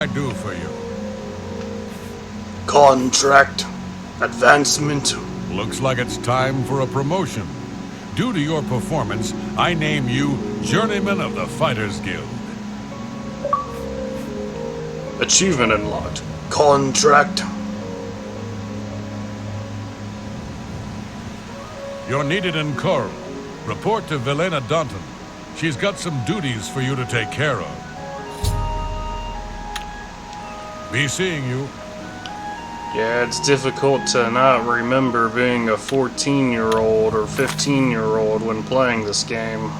I do for you? Contract. Advancement. Looks like it's time for a promotion. Due to your performance, I name you Journeyman of the Fighters Guild. Achievement unlocked. Contract. You're needed in Coral. Report to Velena Danton. She's got some duties for you to take care of. Be seeing you. Yeah, it's difficult to not remember being a 14-year-old or 15-year-old when playing this game.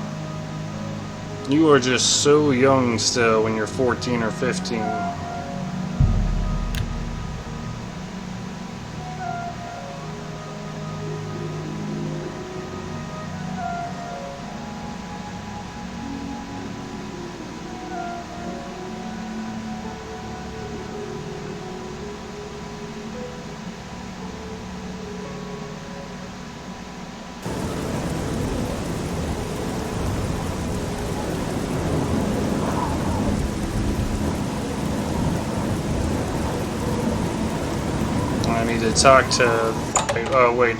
You are just so young still when you're 14 or 15. I need to talk to... Oh, wait.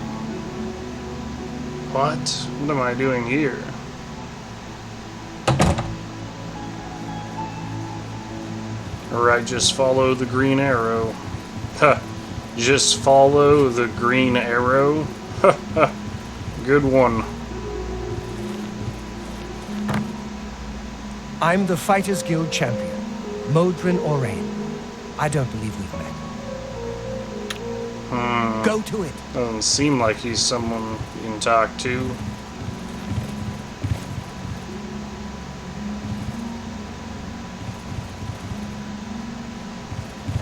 What? What am I doing here? Alright, just follow the green arrow. Huh. Just follow the green arrow? Good one. I'm the Fighters Guild champion, Modrin Orain. I don't believe we've met. Go to it. Doesn't seem like he's someone you can talk to.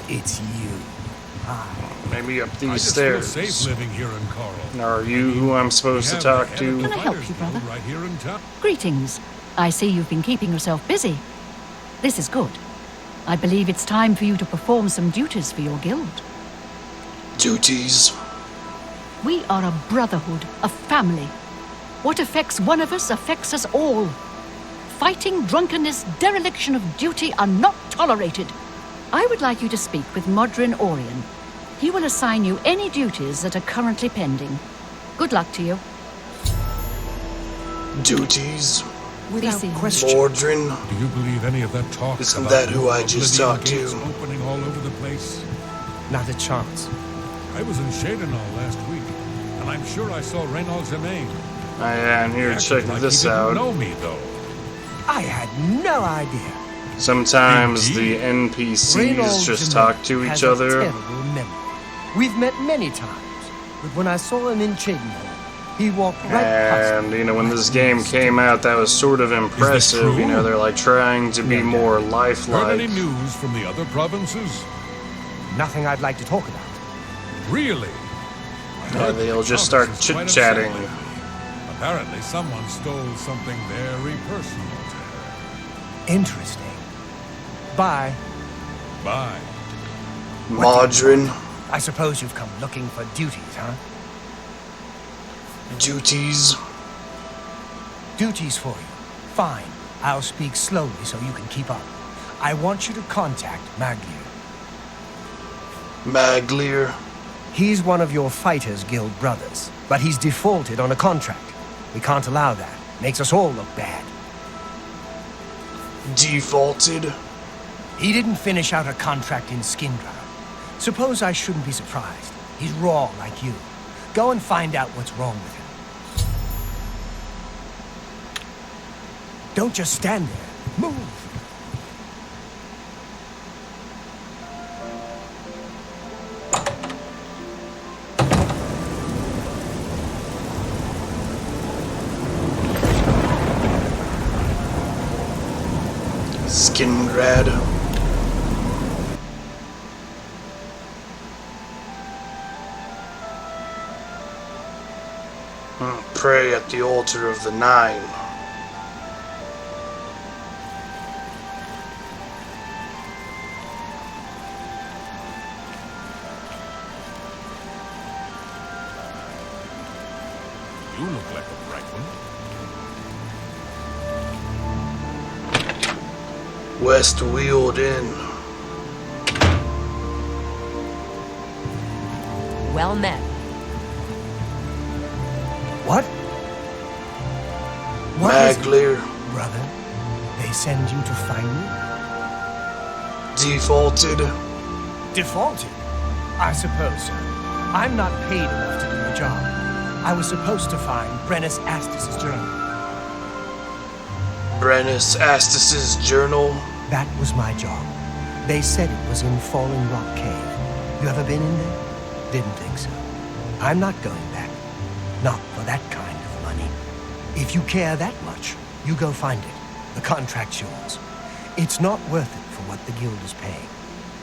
It's you. Hi. Maybe up I these just stairs. feel safe living here in Coral. Are you who I'm supposed to talk to? Can I help you, brother? Right here in town. Greetings. I see you've been keeping yourself busy. This is good. I believe it's time for you to perform some duties for your guild. Duties. We are a brotherhood, a family. What affects one of us affects us all. Fighting, drunkenness, dereliction of duty are not tolerated. I would like you to speak with Modrin Orion. He will assign you any duties that are currently pending. Good luck to you. Duties. Without seen. question. Mordrin. Do you believe any of that talk? Isn't about that who I just Oblivion talked to? gates opening all over the place? Not a chance. I was in Shadenall last week, and I'm sure I saw Reynolds Germain. I am here to check this out. Know me though. I had no idea. Sometimes the Indeed. NPCs Reynolds just Germain talk to has each a other. terrible memory. We've met many times, but when I saw him in Shadenall, he walked right past And, me. you know, when this game came out, that was sort of impressive. true? You know, they're like trying to be No more Heard lifelike. any news from the other provinces? Nothing I'd like to talk about. Really? Yeah, they'll just start chit-chatting. Apparently someone stole something very personal to her. Interesting. Bye. Bye. Modrin. I suppose you've come looking for duties, huh? Duties. Duties for you. Fine. I'll speak slowly so you can keep up. I want you to contact Maglir. Maglir. He's one of your Fighters Guild brothers, but he's defaulted on a contract. We can't allow that. Makes us all look bad. Defaulted. He didn't finish out a contract in Skindra. Suppose I shouldn't be surprised. He's raw like you. Go and find out what's wrong with him. Don't just stand there. Move! Skingrad. Pray at the altar of the Nine. You look like a bright one. West Wheeled Inn. well met. What? What is it, Maglir brother? They send you to find me? defaulted. Defaulted? I suppose so. I'm not paid enough to do the job. I was supposed to find Brennus Astus's journal. Brennus Astus's journal. That was my job. They said it was in Falling Rock Cave. You ever been in there? Didn't think so. I'm not going back. Not for that kind of money. If you care that much, you go find it. The contract's yours. It's not worth it for what the guild is paying.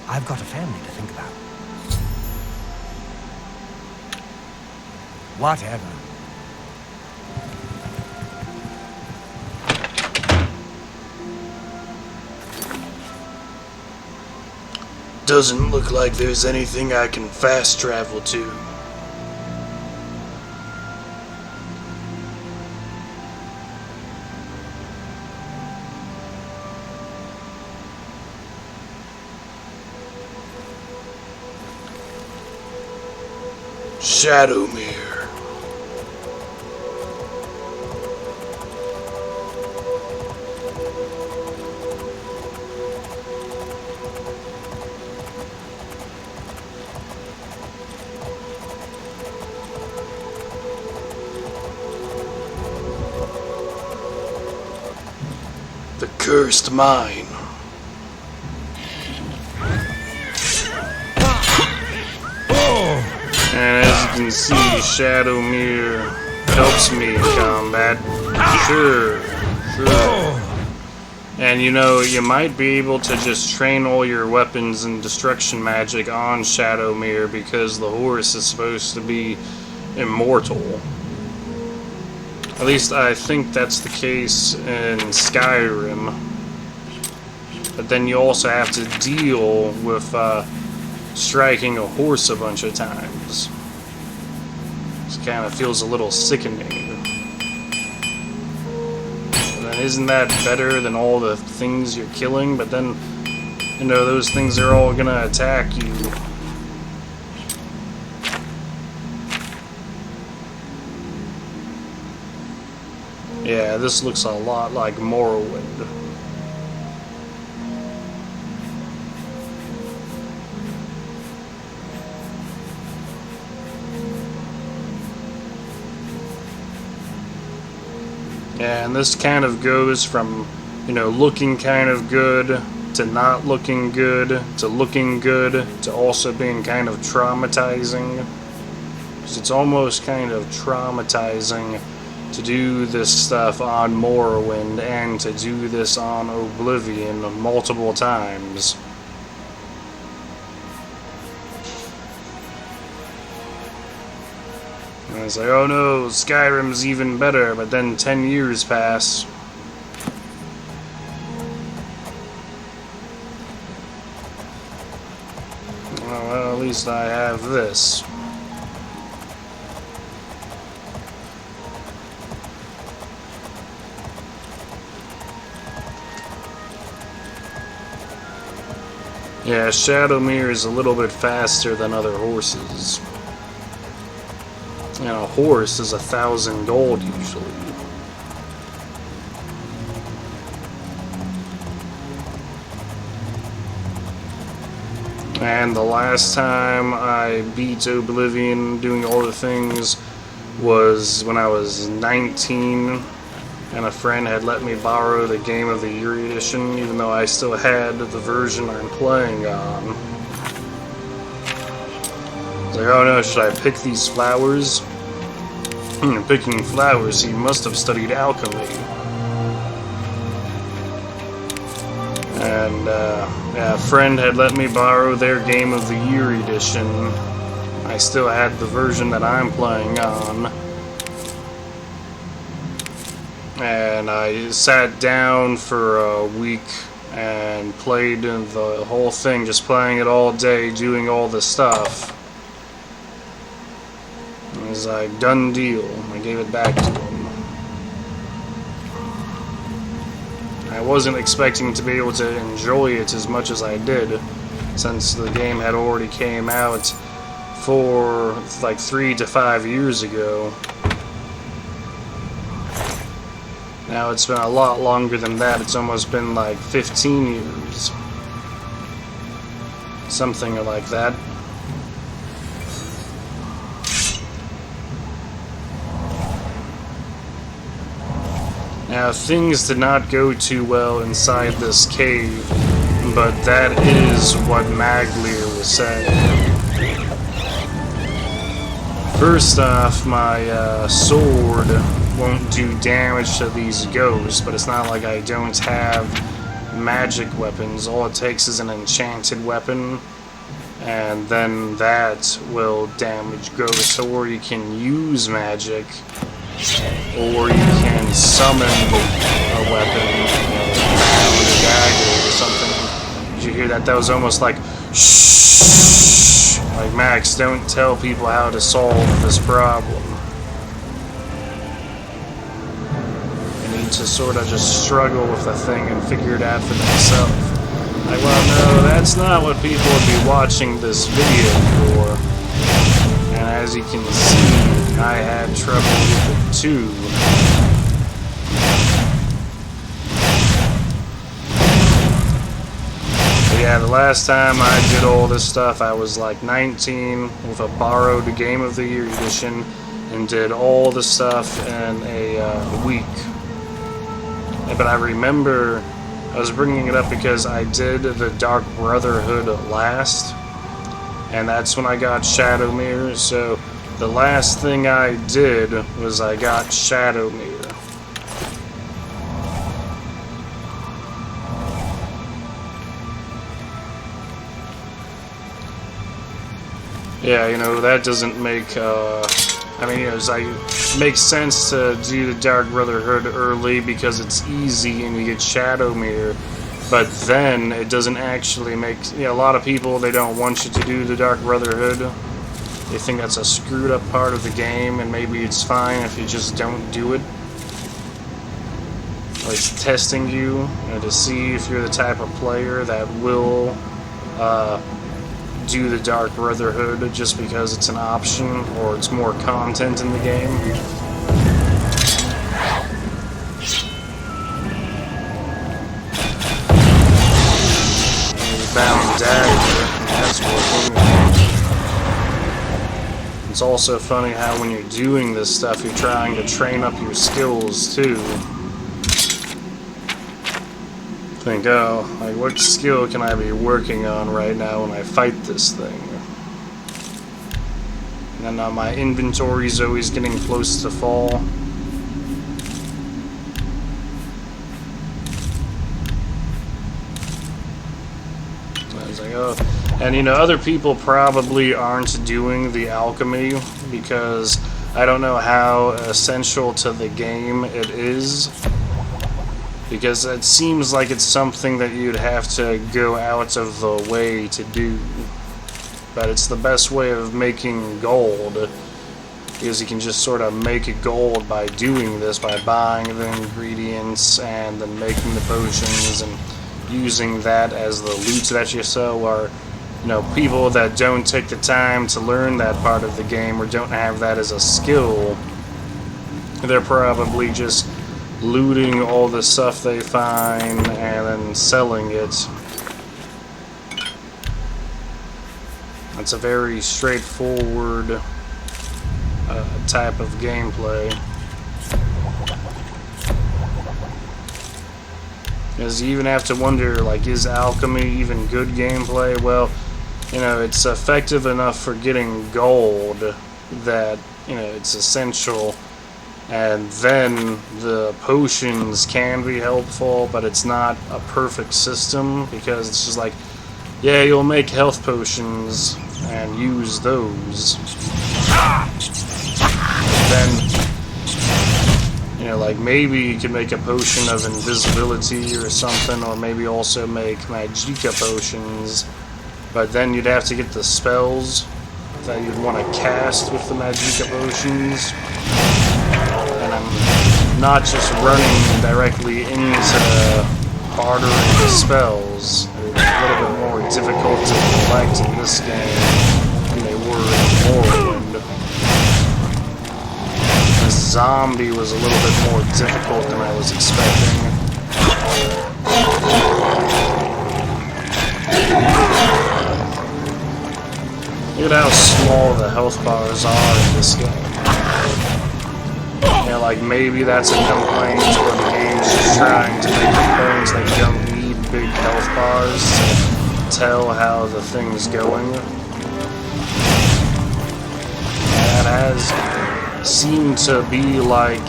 I've got a family to think about. Whatever. Doesn't look like there's anything I can fast travel to. Shadowmere. The cursed mine. And as you can see, Shadowmere helps me in combat. Sure. And you know, you might be able to just train all your weapons and destruction magic on Shadowmere because the horse is supposed to be immortal. At least I think that's the case in Skyrim. But then you also have to deal with striking a horse a bunch of times. This kind of feels a little sickening. And then isn't that better than all the things you're killing? But then, you know, those things are all gonna attack you. Yeah, this looks a lot like Morrowind. Yeah, and this kind of goes from, you know, looking kind of good to not looking good to looking good to also being kind of traumatizing. Because it's almost kind of traumatizing to do this stuff on Morrowind and to do this on Oblivion multiple times. And it's like, oh no, Skyrim's even better, but then 10 years pass. Well, at least I have this. Yeah, Shadowmere is a little bit faster than other horses. You know, a horse is 1,000 gold usually. And the last time I beat Oblivion doing all the things was when I was 19. And a friend had let me borrow the Game of the Year edition, even though I still had the version I'm playing on. I was like, oh no, should I pick these flowers? Picking flowers, he must have studied alchemy. And, yeah, a friend had let me borrow their Game of the Year edition. I still had the version that I'm playing on. And I sat down for a week and played the whole thing, just playing it all day, doing all the stuff. It was like, done deal. I gave it back to him. I wasn't expecting to be able to enjoy it as much as I did, since the game had already came out for like 3 to 5 years ago. Now it's been a lot longer than that. It's almost been like 15 years. Something like that. Now things did not go too well inside this cave, but that is what Maglir was saying. First off, my sword won't do damage to these ghosts, but it's not like I don't have magic weapons. All it takes is an enchanted weapon, and then that will damage ghosts. Or you can use magic, or you can summon a weapon, a dagger or something. Did you hear that? That was almost like shh. Like, Max, don't tell people how to solve this problem. To sort of just struggle with the thing and figure it out for themselves. Like, well, no, that's not what people would be watching this video for. And as you can see, I had trouble with it too. But yeah, the last time I did all this stuff, I was like 19 with a borrowed Game of the Year edition and did all the stuff in a week. But I remember, I was bringing it up because I did the Dark Brotherhood last, and that's when I got Shadowmere. So the last thing I did was I got Shadowmere. Yeah, you know, that doesn't make, I mean, you know, it's like, it makes sense to do the Dark Brotherhood early because it's easy and you get Shadowmere, but then it doesn't actually make, you know, a lot of people, they don't want you to do the Dark Brotherhood. They think that's a screwed up part of the game, and maybe it's fine if you just don't do it. Or it's testing you, to see if you're the type of player that will, do the Dark Brotherhood just because it's an option or it's more content in the game. And bound dagger, that's working. It's also funny how when you're doing this stuff, you're trying to train up your skills too. Think, oh, like, what skill can I be working on right now when I fight this thing? And then my inventory's always getting close to fall. I was like, oh. And you know, other people probably aren't doing the alchemy because I don't know how essential to the game it is. Because it seems like it's something that you'd have to go out of the way to do. But it's the best way of making gold. Because you can just sort of make gold by doing this, by buying the ingredients and then making the potions and using that as the loot that you sell. Or, you know, people that don't take the time to learn that part of the game or don't have that as a skill, they're probably just looting all the stuff they find and then selling it. It's a very straightforward type of gameplay. Because you even have to wonder, like, is alchemy even good gameplay? Well, you know, it's effective enough for getting gold that, you know, it's essential. And then the potions can be helpful, but it's not a perfect system because it's just like, yeah, you'll make health potions and use those. Then, you know, like maybe you could make a potion of invisibility or something, or maybe also make magicka potions, but then you'd have to get the spells that you'd want to cast with the magicka potions. And I'm not just running directly into bartering the spells. They're a little bit more difficult to collect in this game than they were were in Morrowind. The zombie was a little bit more difficult than I was expecting. Look at how small the health bars are in this game. Yeah, like maybe that's a complaint where the game's just trying to make the point that you don't need big health bars to tell how the thing's going. That has seemed to be like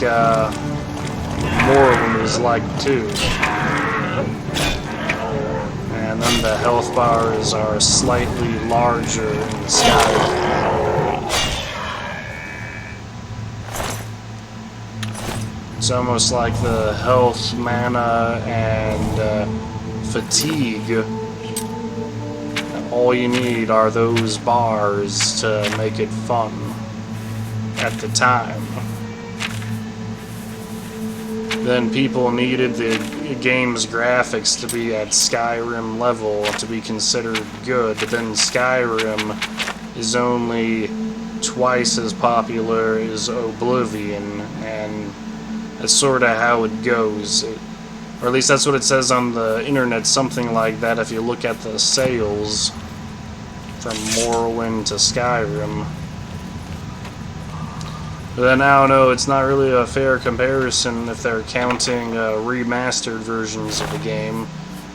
Morrowind is like too. And then the health bars are slightly larger in the sky. It's almost like the health, mana, and fatigue. All you need are those bars to make it fun at the time. Then people needed the game's graphics to be at Skyrim level to be considered good, but then Skyrim is only twice as popular as Oblivion, and that's sort of how it goes. Or at least that's what it says on the internet, something like that if you look at the sales from Morrowind to Skyrim. But then I don't know, it's not really a fair comparison if they're counting remastered versions of the game.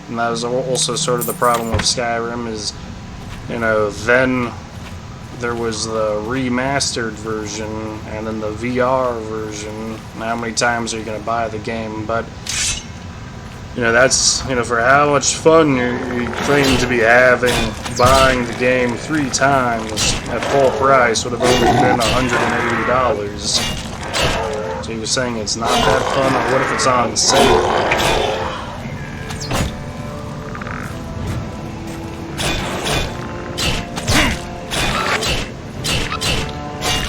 And that was also sort of the problem with Skyrim is, you know, then there was the remastered version and then the VR version. And how many times are you going to buy the game? But, you know, that's, you know, for how much fun you claim to be having, buying the game 3 times at full price would have only been $180. So you're saying it's not that fun, or what if it's on sale?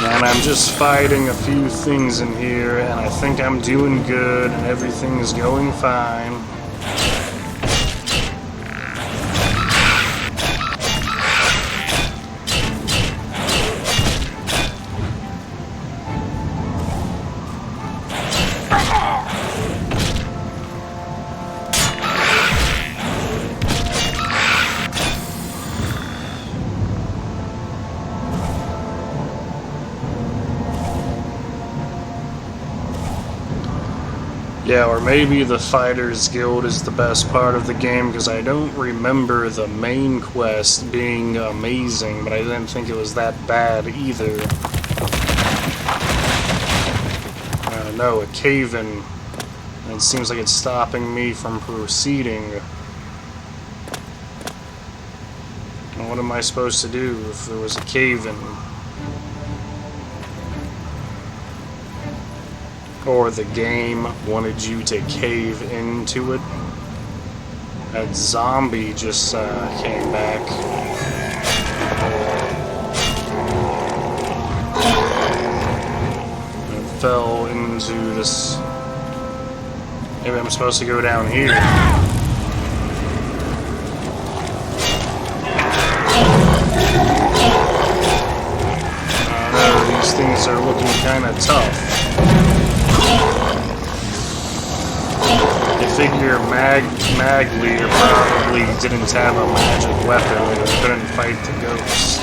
And I'm just fighting a few things in here, and I think I'm doing good, and everything's going fine. Yeah, or maybe the Fighters Guild is the best part of the game, because I don't remember the main quest being amazing, but I didn't think it was that bad either. No, a cave-in. And it seems like it's stopping me from proceeding. And what am I supposed to do if there was a cave-in? Or the game wanted you to cave into it. That zombie just came back. And fell into this. Maybe I'm supposed to go down here. No, these things are looking kind of tough. I figure Maglir probably didn't have a magic weapon and couldn't fight the ghosts.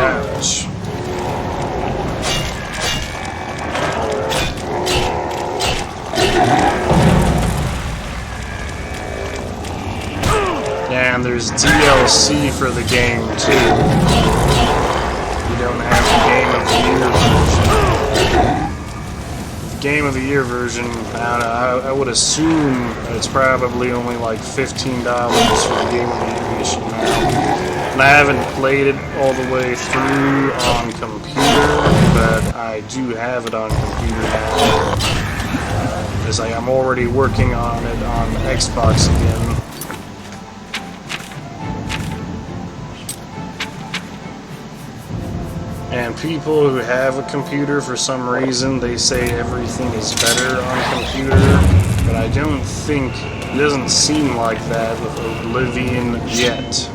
Ouch. And there's DLC for the game too. You don't have the Game of the Year version. The Game of the Year version, I would assume it's probably only like $15 for the Game of the Year edition now. And I haven't played it all the way through on computer, but I do have it on computer now. Because I'm already working on it on Xbox again. And people who have a computer, for some reason, they say everything is better on computer. But I don't think, it doesn't seem like that with Oblivion yet.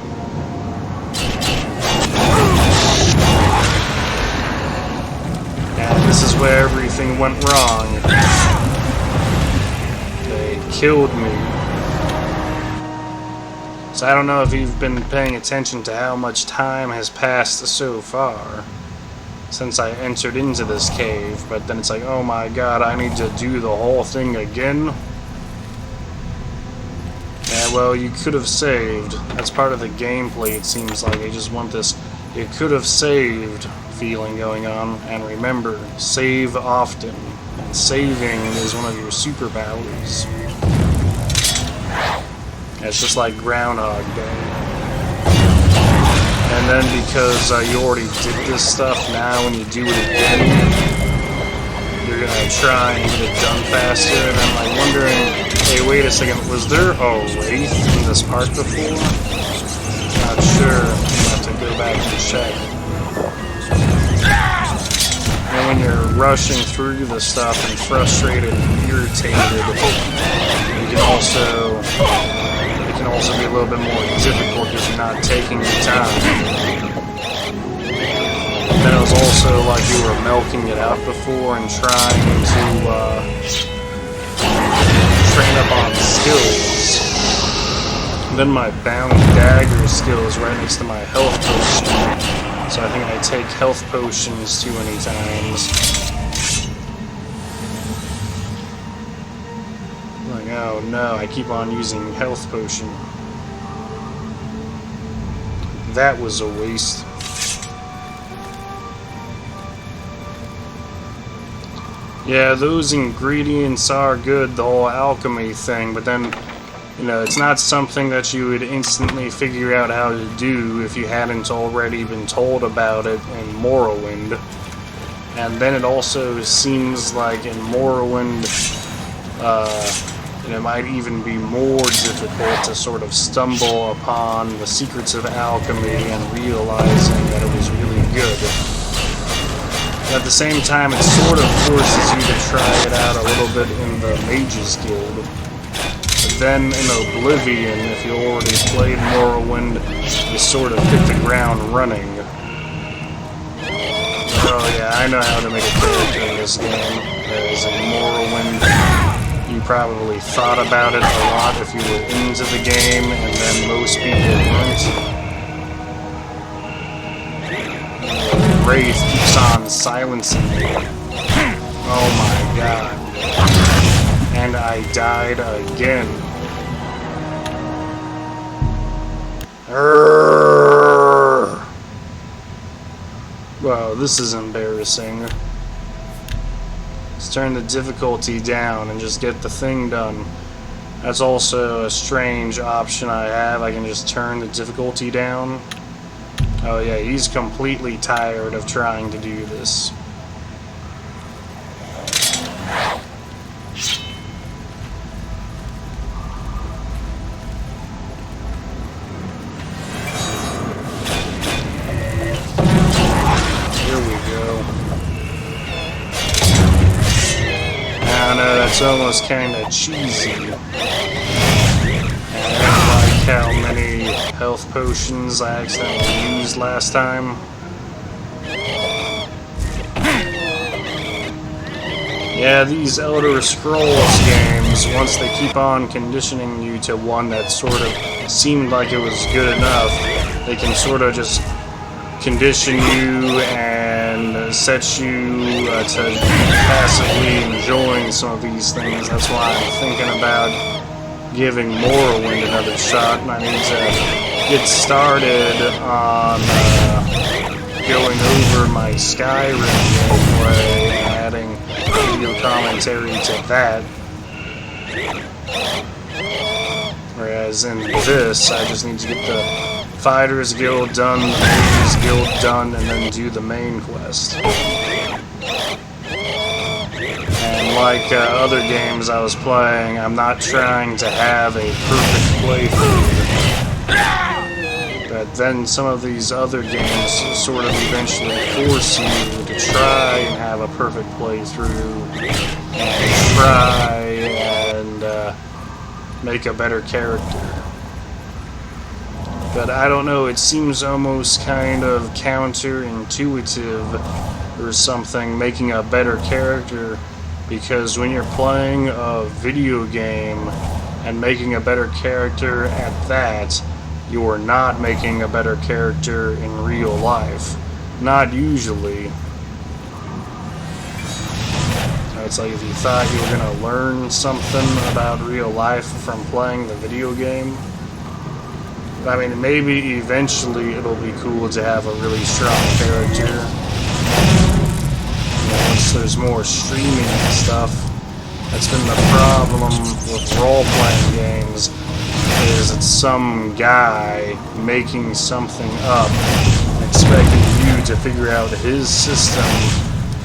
And this is where everything went wrong. They killed me. So I don't know if you've been paying attention to how much time has passed so far since I entered into this cave, but then it's like, oh my god, I need to do the whole thing again? Yeah, well, you could have saved. That's part of the gameplay, it seems like. They just want this, you could have saved feeling going on. And remember, save often. And saving is one of your superpowers. It's just like Groundhog Day. And then because you already did this stuff, now when you do it again, you're gonna try and get it done faster. And I'm like wondering, hey, wait a second, was there a wraith in this part before? Not sure. I'll have to go back and check. And when you're rushing through the stuff and frustrated and irritated, you can also be a little bit more difficult because you're not taking your time. And then it was also like you were milking it out before and trying to train up on skills. And then my bound dagger skill is right next to my health potion, so I think I take health potions too many times. Oh no, I keep on using health potion. That was a waste. Yeah, those ingredients are good, the whole alchemy thing, but then, you know, it's not something that you would instantly figure out how to do if you hadn't already been told about it in Morrowind. And then it also seems like in Morrowind, and it might even be more difficult to sort of stumble upon the secrets of alchemy and realizing that it was really good. But at the same time, it sort of forces you to try it out a little bit in the Mages Guild. But then in Oblivion, if you already played Morrowind, you sort of hit the ground running. Oh yeah, I know how to make a character in this game. Whereas in Morrowind, you probably thought about it a lot if you were into the game, and then most people weren't. The Wraith keeps on silencing me. Oh my god. And I died again. Urgh. Wow, this is embarrassing. Let's turn the difficulty down and just get the thing done. That's also a strange option I have. I can just turn the difficulty down. Oh yeah, he's completely tired of trying to do this. Here we go. I know that's almost kind of cheesy. And I don't like how many health potions I accidentally used last time. Yeah, these Elder Scrolls games, once they keep on conditioning you to one that sort of seemed like it was good enough, they can sort of just condition you and set you to passively enjoying some of these things. That's why I'm thinking about giving Morrowind another shot, and I need to get started on going over my Skyrim gameplay and adding video commentary to that. Whereas in this, I just need to get the Fighters Guild done, the Mages Guild done, and then do the main quest. And like other games I was playing, I'm not trying to have a perfect playthrough. But then some of these other games sort of eventually force you to try and have a perfect playthrough, and try and make a better character. But I don't know, it seems almost kind of counterintuitive or something, making a better character, because when you're playing a video game and making a better character at that, you're not making a better character in real life. Not usually. It's like if you thought you were going to learn something about real life from playing the video game. I mean, maybe eventually it'll be cool to have a really strong character. Once there's more streaming and stuff. That's been the problem with role-playing games, is it's some guy making something up, expecting you to figure out his system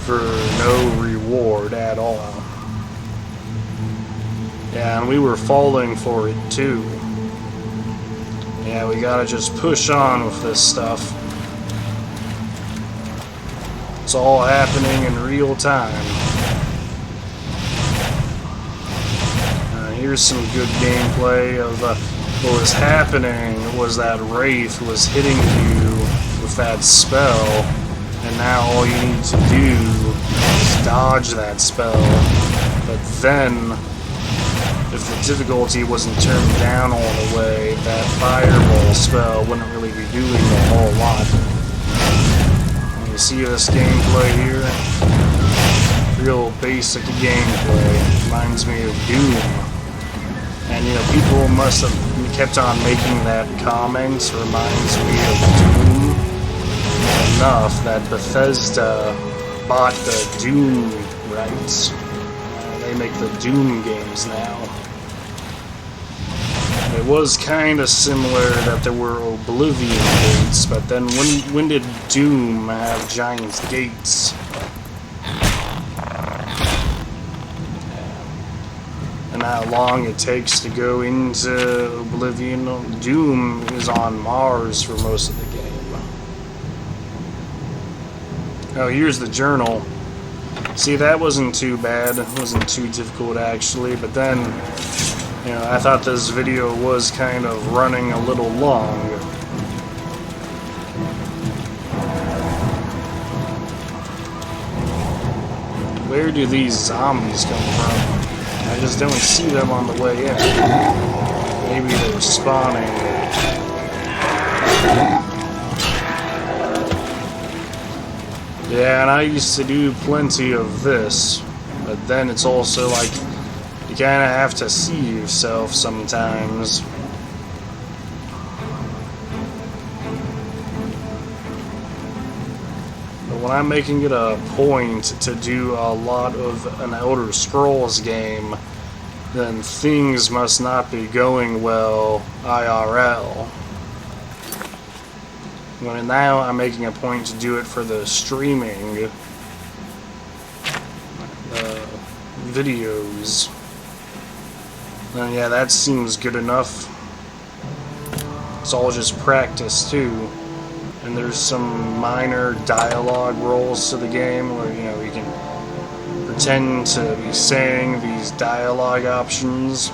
for no reward at all. Yeah, and we were falling for it too. Yeah, we gotta just push on with this stuff. It's all happening in real time. Here's some good gameplay of what was happening was that Wraith was hitting you with that spell, and now all you need to do is dodge that spell. But then, if the difficulty wasn't turned down all the way, that fireball spell wouldn't really be doing a whole lot. And you see this gameplay here? Real basic gameplay. Reminds me of Doom. And you know, people must have kept on making that comment, reminds me of Doom, enough that Bethesda bought the Doom rights. They make the Doom games now. It was kind of similar that there were Oblivion gates, but then when did Doom have giant gates? And how long it takes to go into Oblivion. Doom is on Mars for most of the game. Oh, here's the journal. See, that wasn't too bad. It wasn't too difficult, actually. But then, you know, I thought this video was kind of running a little long. Where do these zombies come from? I just don't see them on the way in. Maybe they're spawning. Yeah, and I used to do plenty of this, but then it's also like you kind of have to see yourself sometimes. When I'm making it a point to do a lot of an Elder Scrolls game, then things must not be going well IRL. When now I'm making a point to do it for the streaming videos, then yeah, that seems good enough. It's all just practice too. And there's some minor dialogue roles to the game where, you know, you can pretend to be saying these dialogue options.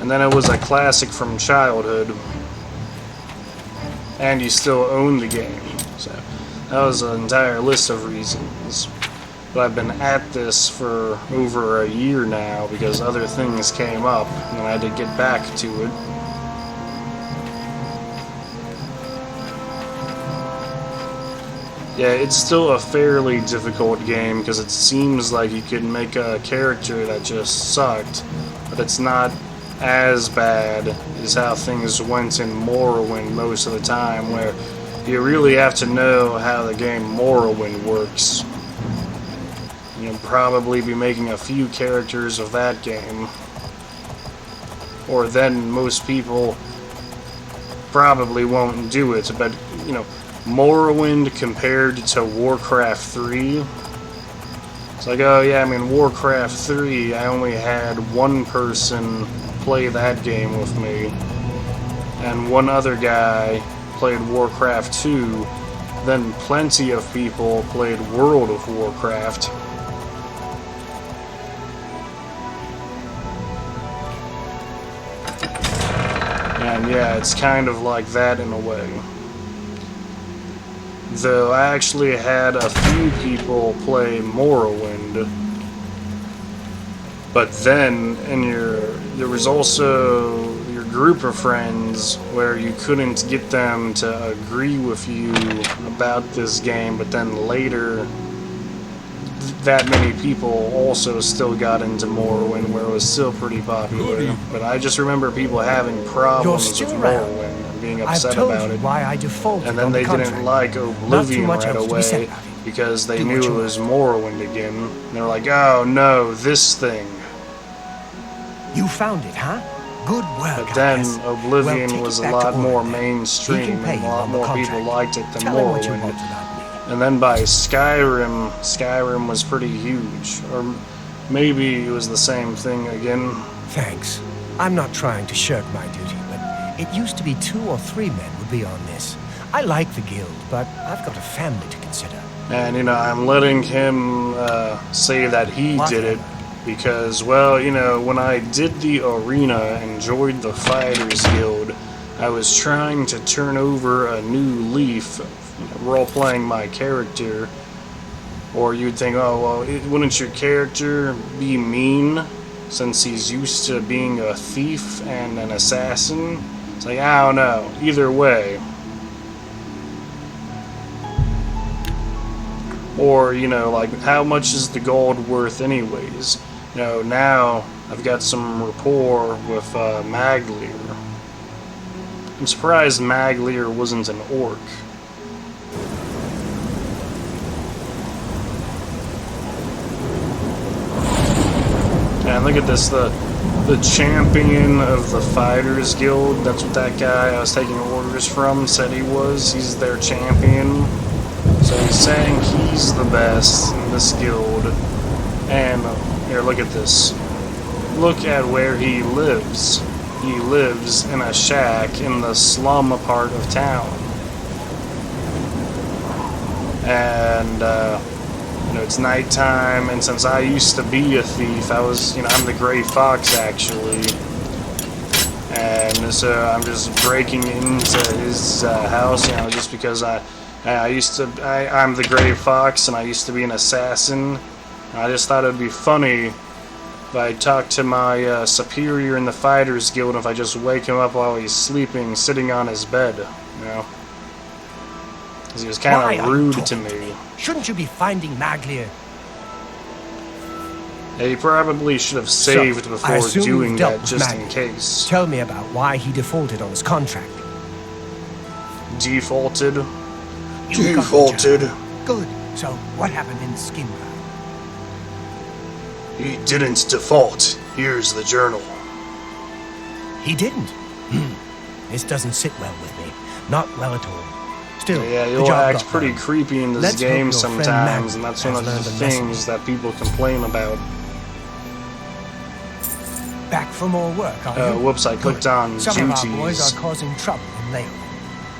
And then it was a classic from childhood. And you still own the game. So that was an entire list of reasons. But I've been at this for over a year now because other things came up and I had to get back to it. Yeah, it's still a fairly difficult game because it seems like you could make a character that just sucked, but it's not as bad as how things went in Morrowind most of the time, where you really have to know how the game Morrowind works. You'll probably be making a few characters of that game, or then most people probably won't do it, but you know, Morrowind compared to Warcraft 3, it's like, oh yeah, I mean, Warcraft 3, I only had one person play that game with me, and one other guy played Warcraft 2, then plenty of people played World of Warcraft. And yeah, it's kind of like that in a way. Though I actually had a few people play Morrowind. But then there was also your group of friends where you couldn't get them to agree with you about this game, but then later that many people also still got into Morrowind, where it was still pretty popular. But I just remember people having problems with Morrowind and being upset about it. Why I defaulted and then they didn't like Oblivion right away because they knew it was Morrowind again. And they were like, oh no, this thing. You found it, huh? Good work. But then Oblivion was a lot more mainstream, and a lot more people liked it than Morrowind. And then by Skyrim was pretty huge. Or maybe it was the same thing again. Thanks. I'm not trying to shirk my duty, but it used to be 2 or 3 men would be on this. I like the guild, but I've got a family to consider. And, you know, I'm letting him say that he did it because, well, you know, when I did the arena and joined the Fighters Guild, I was trying to turn over a new leaf, role-playing my character. Or you'd think, oh, well, wouldn't your character be mean since he's used to being a thief and an assassin? It's like, I don't know. Either way. Or, you know, like, how much is the gold worth anyways? You know, now I've got some rapport with Maglir. I'm surprised Maglir wasn't an orc. And look at this, the champion of the Fighters Guild, that's what that guy I was taking orders from said he was. He's their champion. So he's saying he's the best in this guild. And here, look at this. Look at where he lives. He lives in a shack in the slum part of town. And, you know, it's nighttime, and since I used to be a thief, I was, you know, I'm the Gray Fox, actually. And so I'm just breaking into his house, you know, just because I'm the Gray Fox, and I used to be an assassin. I just thought it'd be funny if I talked to my superior in the Fighters Guild, if I just wake him up while he's sleeping, sitting on his bed, you know. Because he was kind of rude to me. Shouldn't you be finding Maglir? Yeah, he probably should have saved before doing that, just in case. Tell me about why he defaulted on his contract. Defaulted? Defaulted. Good. So, what happened in Skinborough? He didn't default. Here's the journal. He didn't? This doesn't sit well with me. Not well at all. Still, yeah, you'll act pretty creepy in this game sometimes, and that's one of the things that people complain about. Back for more work, are you? Whoops, I clicked on Some duties. of our boys are causing trouble in Laos.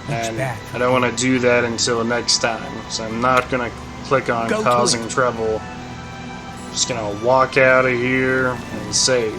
And I don't want to do that until next time, so I'm not going to click on causing trouble. Just going to walk out of here and save.